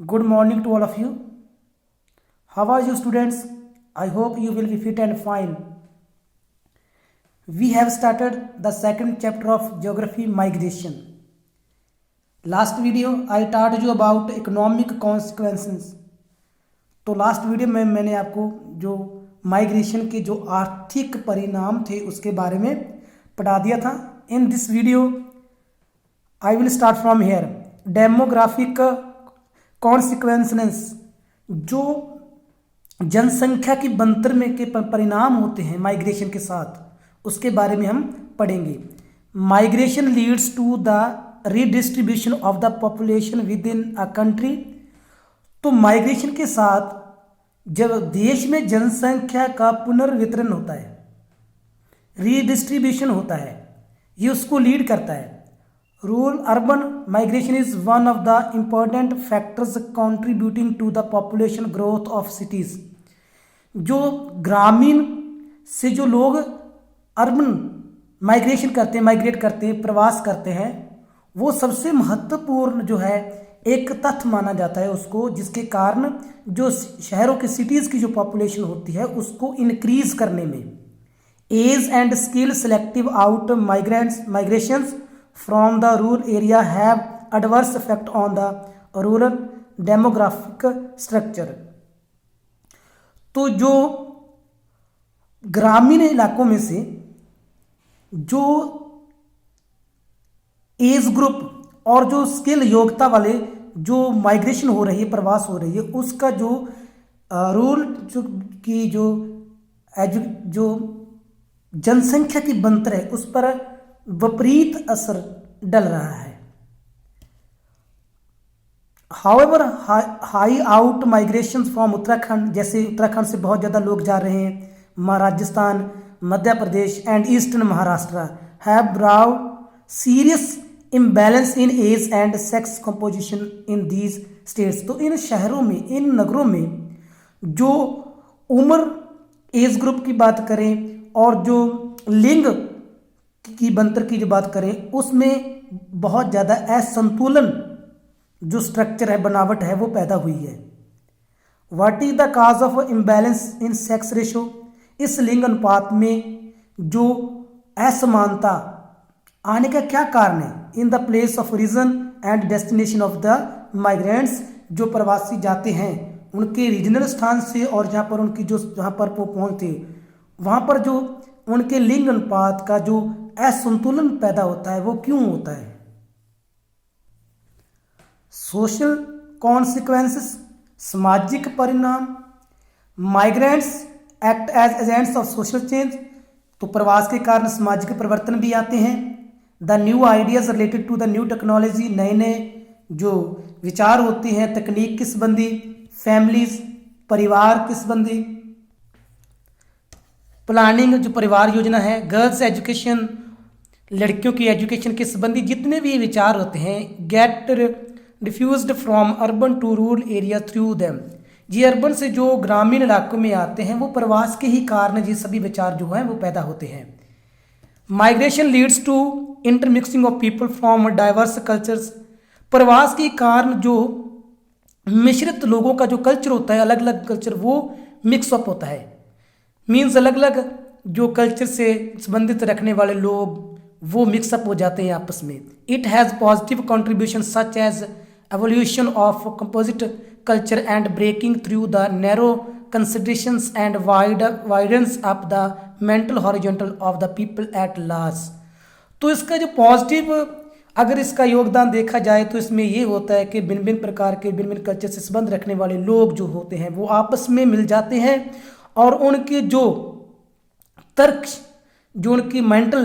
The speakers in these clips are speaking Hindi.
Good morning to all of you. How are you, students? I hope you will be fit and fine. We have started the second chapter of Geography Migration. Last video I taught you about economic consequences. तो लास्ट वीडियो में मैंने आपको जो माइग्रेशन के जो आर्थिक परिणाम थे उसके बारे में पढ़ा दिया था. In this video I will start from here. Demographic consequences, जो जनसंख्या की बनतर में के परिणाम होते हैं माइग्रेशन के साथ, उसके बारे में हम पढ़ेंगे. Migration leads to the redistribution of the population within a country. तो माइग्रेशन के साथ जब देश में जनसंख्या का पुनर्वितरण होता है, रीडिस्ट्रीब्यूशन होता है, ये उसको लीड करता है. Rural urban migration is one of the important factors contributing to the population growth of cities. जो ग्रामीण से जो लोग अर्बन माइग्रेशन करते हैं, माइग्रेट करते हैं, प्रवास करते हैं, वो सबसे महत्वपूर्ण जो है एक तथ्य माना जाता है उसको, जिसके कारण जो शहरों के सिटीज़ की जो पॉपुलेशन होती है उसको इंक्रीज करने में age and skill selective out migrations from the rural area have adverse effect on the rural demographic structure. तो जो ग्रामीण इलाकों में से जो एज ग्रुप और जो स्किल योग्यता वाले जो माइग्रेशन हो रही है, प्रवास हो रही है, उसका जो रूरल की जो जनसंख्या की बनतर है उस पर विपरीत असर डल रहा है. However high out migration from Uttarakhand, जैसे उत्तराखंड से बहुत ज़्यादा लोग जा रहे हैं, Rajasthan, Madhya Pradesh and eastern Maharashtra have brought serious imbalance in age and sex composition in these states. तो इन शहरों में, इन नगरों में जो उम्र एज ग्रुप की बात करें और जो लिंग की बनतर की जो बात करें, उसमें बहुत ज़्यादा असंतुलन जो स्ट्रक्चर है, बनावट है, वो पैदा हुई है. What is the cause of imbalance in sex ratio. इस लिंग अनुपात में जो असमानता आने का क्या कारण है. In the place of region and destination of the migrants, जो प्रवासी जाते हैं उनके रीजनल स्थान से और जहाँ पर उनकी जो जहाँ पर वो पहुँचते वहाँ पर जो उनके लिंग अनुपात का जो असंतुलन पैदा होता है, वो क्यों होता है. सोशल कॉन्सिक्वेंसेस, सामाजिक परिणाम. Migrants act as agents of social change. तो प्रवास के कारण सामाजिक परिवर्तन भी आते हैं. The new ideas related to the new technology, नए नए जो विचार होते हैं तकनीक के संबंधी. फैमिलीज, परिवार के संबंधी. प्लानिंग, जो परिवार योजना है. गर्ल्स एजुकेशन, लड़कियों की एजुकेशन के संबंधी जितने भी विचार होते हैं, get diffused from urban to rural area through them. ये अर्बन से जो ग्रामीण इलाकों में आते हैं, वो प्रवास के ही कारण ये सभी विचार जो हैं वो पैदा होते हैं. Migration leads to intermixing of people from diverse cultures. प्रवास के कारण जो मिश्रित लोगों का जो कल्चर होता है, अलग अलग कल्चर, वो मिक्सअप होता है. मीन्स अलग अलग जो कल्चर से संबंधित रखने वाले लोग वो मिक्सअप हो जाते हैं आपस में. It has positive contribution such as evolution of composite culture and breaking through the narrow considerations and widens up the mental horizontal of the people at large. तो इसका जो पॉजिटिव अगर इसका योगदान देखा जाए तो इसमें ये होता है कि भिन्न भिन्न प्रकार के भिन्न भिन्न कल्चर से संबंध रखने वाले लोग जो होते हैं वो आपस में मिल जाते हैं और उनके जो तर्क, जो उनकी मेंटल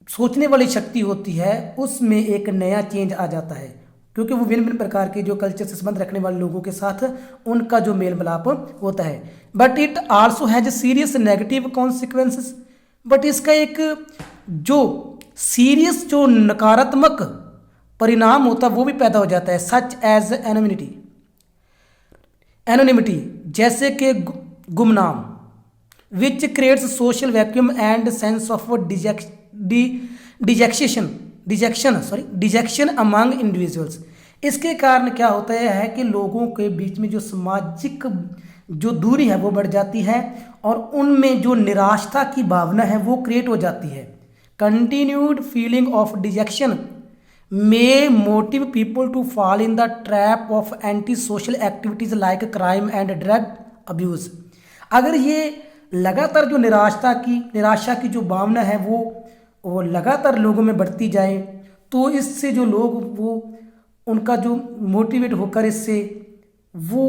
सोचने वाली शक्ति होती है उसमें एक नया चेंज आ जाता है, क्योंकि वो भिन्न भिन्न प्रकार के जो कल्चर से संबंध रखने वाले लोगों के साथ उनका जो मेल मिलाप होता है. But it also has serious negative consequences. But इसका एक जो सीरियस जो नकारात्मक परिणाम होता है वो भी पैदा हो जाता है. सच एज एनोनिमिटी, जैसे कि गुमनाम, which creates social vacuum and sense of detection among individuals. इसके कारण क्या होता है कि लोगों के बीच में जो सामाजिक जो दूरी है वो बढ़ जाती है और उनमें जो निराशा की भावना है वो क्रिएट हो जाती है। Continued feeling of detection may motivate people to fall in the trap of anti-social activities like crime and drug abuse। अगर ये लगातार जो निराशा की जो भावना है वो लगातार लोगों में बढ़ती जाए तो इससे जो लोग वो उनका जो मोटिवेट होकर इससे वो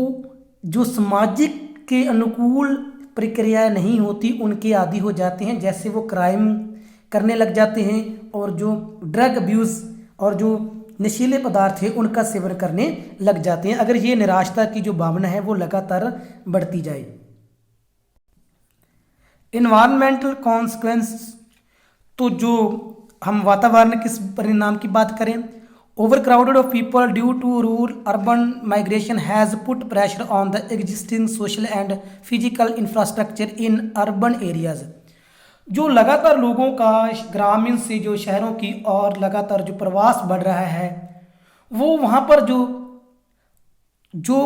जो सामाजिक के अनुकूल प्रक्रियाएं नहीं होती उनके आदी हो जाते हैं, जैसे वो क्राइम करने लग जाते हैं और जो ड्रग अब्यूज़ और जो नशीले पदार्थ है उनका सेवन करने लग जाते हैं, अगर ये निराशा की जो भावना है वो लगातार बढ़ती जाए। इन्वायरमेंटल कॉन्सिक्वेंस, तो जो हम वातावरण के परिणाम की बात करें, over crowded of people due to rural urban migration has put pressure on the existing social and physical infrastructure in urban areas. जो लगातार लोगों का ग्रामीण से जो शहरों की और लगातार जो प्रवास बढ़ रहा है वो वहाँ पर जो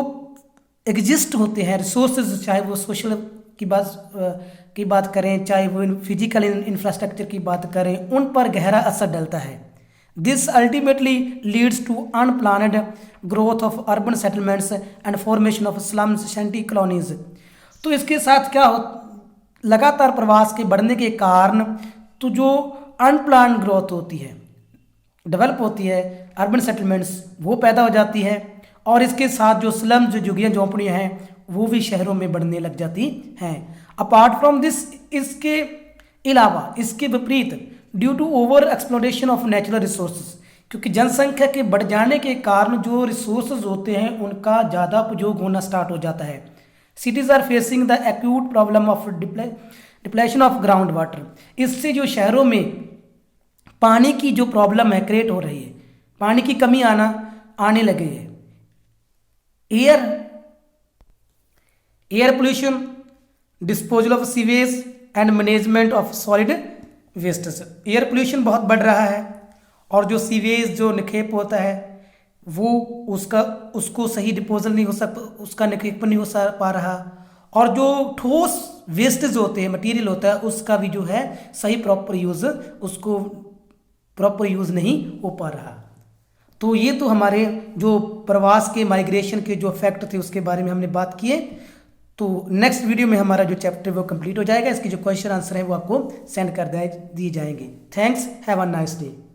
एग्जिस्ट होते हैं रिसोर्सेज, चाहे वो सोशल की बात करें, चाहे वो फिजिकल इंफ्रास्ट्रक्चर की बात करें, उन पर गहरा असर डलता है। This ultimately leads to unplanned growth of urban settlements and formation of slums shanty colonies. तो इसके साथ क्या हो, लगातार प्रवास के बढ़ने के कारण तो जो अनप्लान ग्रोथ होती है, डेवलप होती है, अर्बन सेटलमेंट्स वो पैदा हो जाती है और इसके साथ जो स्लम जो झुग्गियाँ झोंपड़ियाँ हैं वो भी शहरों में बढ़ने लग जाती हैं। अपार्ट फ्रॉम दिस, इसके अलावा इसके विपरीत due to over exploration of natural resources, क्योंकि जनसंख्या के बढ़ जाने के कारण जो रिसोर्सेज होते हैं उनका ज़्यादा उपयोग होना स्टार्ट हो जाता है। Cities are facing the acute problem of depletion of ground water। इससे जो शहरों में पानी की जो प्रॉब्लम है क्रिएट हो रही है, पानी की कमी आने लगी है। Air pollution, disposal of sewage and management of solid waste. Air pollution बहुत बढ़ रहा है और जो सीवेज जो निक्षेप होता है वो उसको सही डिपोजल नहीं हो सकता, उसका निक्षेपण नहीं हो पा रहा, और जो ठोस वेस्टेज होते हैं, मटेरियल होता है, उसका भी जो है सही प्रॉपर यूज़ नहीं हो पा रहा। तो ये तो हमारे जो प्रवास के माइग्रेशन के जो इफेक्ट थे उसके बारे में हमने बात की है। तो नेक्स्ट वीडियो में हमारा जो चैप्टर वो कंप्लीट हो जाएगा, इसके जो क्वेश्चन आंसर है वो आपको सेंड कर दिए जाएंगे। Thanks, have a nice day.